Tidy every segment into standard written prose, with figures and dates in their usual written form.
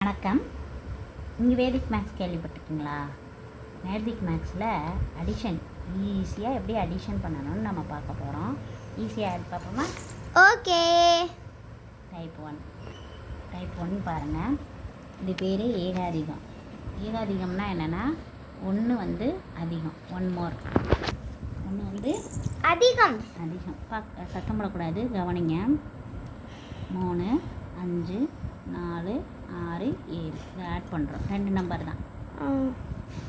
வணக்கம். நீங்கள் வேதிக் மேக்ஸ் கேள்விப்பட்டிருக்கீங்களா? வேதிக் மேக்ஸில் அடிஷன் ஈஸியாக எப்படி அடிஷன் பண்ணணும்னு நம்ம பார்க்க போகிறோம். ஈஸியாக ஆட் பார்ப்போமா? ஓகே. டைப் ஒன் பாருங்கள். இது பேர் ஏகாதிகம். ஏகாதிகம்னா என்னென்னா ஒன்று வந்து அதிகம், ஒன் மோர். ஒன்று வந்து அதிகம். சத்தம் போடக்கூடாது, கவனிங்க. 3 5 4 6 7 இதை ஆட் பண்ணுறோம். 2 நம்பர் தான்.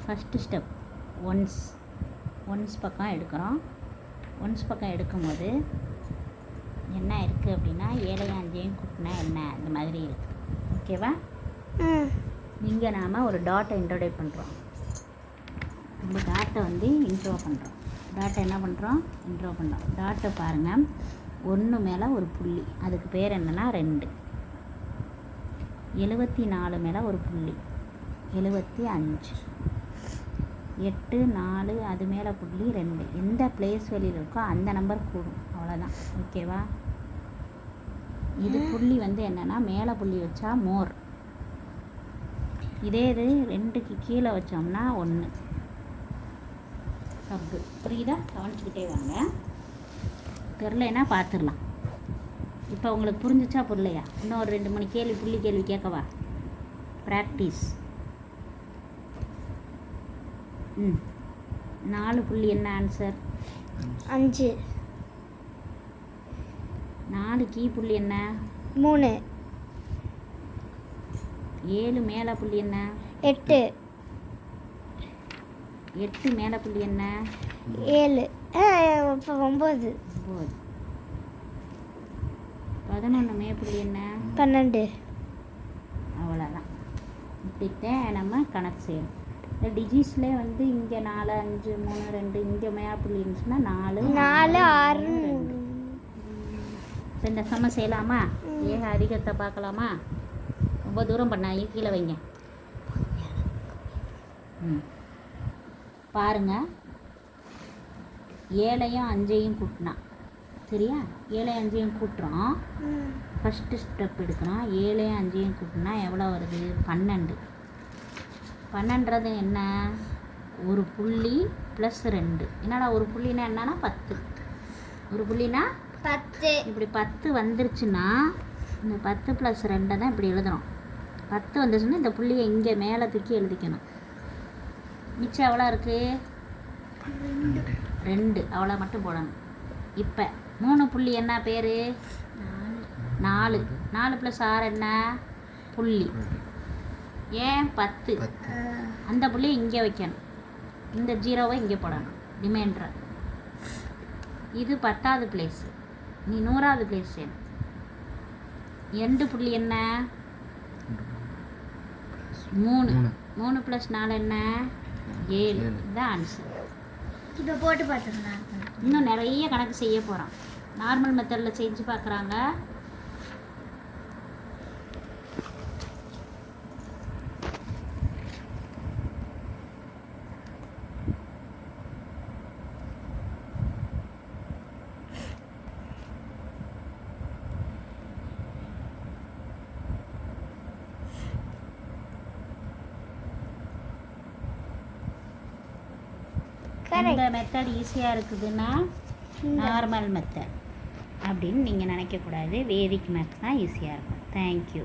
ஃபஸ்ட்டு ஸ்டெப் ஒன்ஸ் பக்கம் எடுக்கிறோம். ஒன்ஸ் பக்கம் எடுக்கும்போது என்ன இருக்குது அப்படின்னா 7 5 கூட்டினா என்ன, இந்த மாதிரி இருக்குது. ஓகேவா? இங்கே நாம் ஒரு டாட்டை இன்ட்ரோடியூஸ் பண்ணுறோம். நம்ம டாட்டை வந்து இன்ட்ரோ பண்ணுறோம். டாட்டை என்ன பண்ணுறோம்? இன்ட்ரோ பண்ணுறோம். டாட்டை பாருங்கள், 1 மேலே ஒரு புள்ளி, அதுக்கு பேர் என்னென்னா 2. 74 மேலே ஒரு புள்ளி, 75. 8 4 அது மேலே புள்ளி 2. எந்த பிளேஸ் வெளியில் இருக்கோ அந்த நம்பர் கூடும், அவ்வளோதான். ஓகேவா? இது புள்ளி வந்து என்னென்னா மேலே புள்ளி வச்சா மோர். இதே இது 2க்கு கீழே வச்சோம்னா 1. சப்பு. புரியுதா? கவனிச்சுக்கிட்டே வாங்க. தெரிலனா பார்த்துடலாம். இப்போ உங்களுக்கு புரிஞ்சிச்சா புரியலையா? இன்னும் ஒரு 2 3 புள்ளி கேள்வி கேட்கவா? ப்ராக்டிஸ். 4 புள்ளி என்ன ஆன்சர்? 5. 4 கீ புள்ளி என்ன? 3. 7 மேலே புள்ளி என்ன? 8. 8 மேலே புள்ளி என்ன? 7. இப்போ 9. 11 மே புள்ளி என்ன? 12. அவ்வளோதான். இப்படித்தான் நம்ம கணக்கு செய்யணும். இந்த டிஜிட்ஸ்லேயே வந்து இங்கே 4 5 3 2 இங்கே மே புள்ளி இருந்துச்சுன்னா 4 4 6 2. இப்போ இந்த சம செய்யலாமா? ஏக அதிகத்தை பார்க்கலாமா? ரொம்ப தூரம் பண்ணாங்க, கீழே வைங்க. பாருங்க, 7 5 கூட்டினா, சரியா? 7 5 கூட்டுறோம். ஃபஸ்ட்டு ஸ்டெப் எடுக்கிறோம். 7 5 கூட்டினா எவ்வளோ வருது? 12. 12றது என்ன? ஒரு புள்ளி ப்ளஸ் 2. என்னடா ஒரு புள்ளினா என்னன்னா 10. ஒரு புள்ளினா 10. இப்படி 10 வந்துருச்சுன்னா இந்த 10 + 2 தான் இப்படி எழுதுகிறோம். 10 வந்துருச்சுன்னா இந்த புள்ளியை இங்கே மேலே தூக்கி எழுதிக்கணும். மிச்சம் எவ்வளோ இருக்குது? 2. அவ்வளோ மட்டும் போடணும். இப்போ 3 புள்ளி என்ன பேர்? 4. 4 + 6 என்ன? புள்ளி. ஏன் 10? அந்த புள்ளியை இங்கே வைக்கணும். இந்த 0வை இங்கே போடணும், ரிமைண்டர். இது 10வது பிளேஸு. நீ 100வது பிளேஸ் செய்யணும். 2 புள்ளி என்ன? 3. 3 + 4 என்ன? 7. இதுதான் ஆன்சர். இப்போ போட்டு பார்த்துக்கலாம். இன்னும் நிறைய கணக்கு செய்ய போகிறோம். நார்மல் மெத்தடில் செஞ்சு பார்க்குறாங்க. இந்த மெத்தட் ஈஸியாக இருக்குதுன்னா நார்மல் மெத்தட் அப்படின்னு நீங்கள் நினைக்கக்கூடாது. வேதிக் மேக்ஸ் தான் ஈஸியாக இருக்கும். தேங்க்யூ.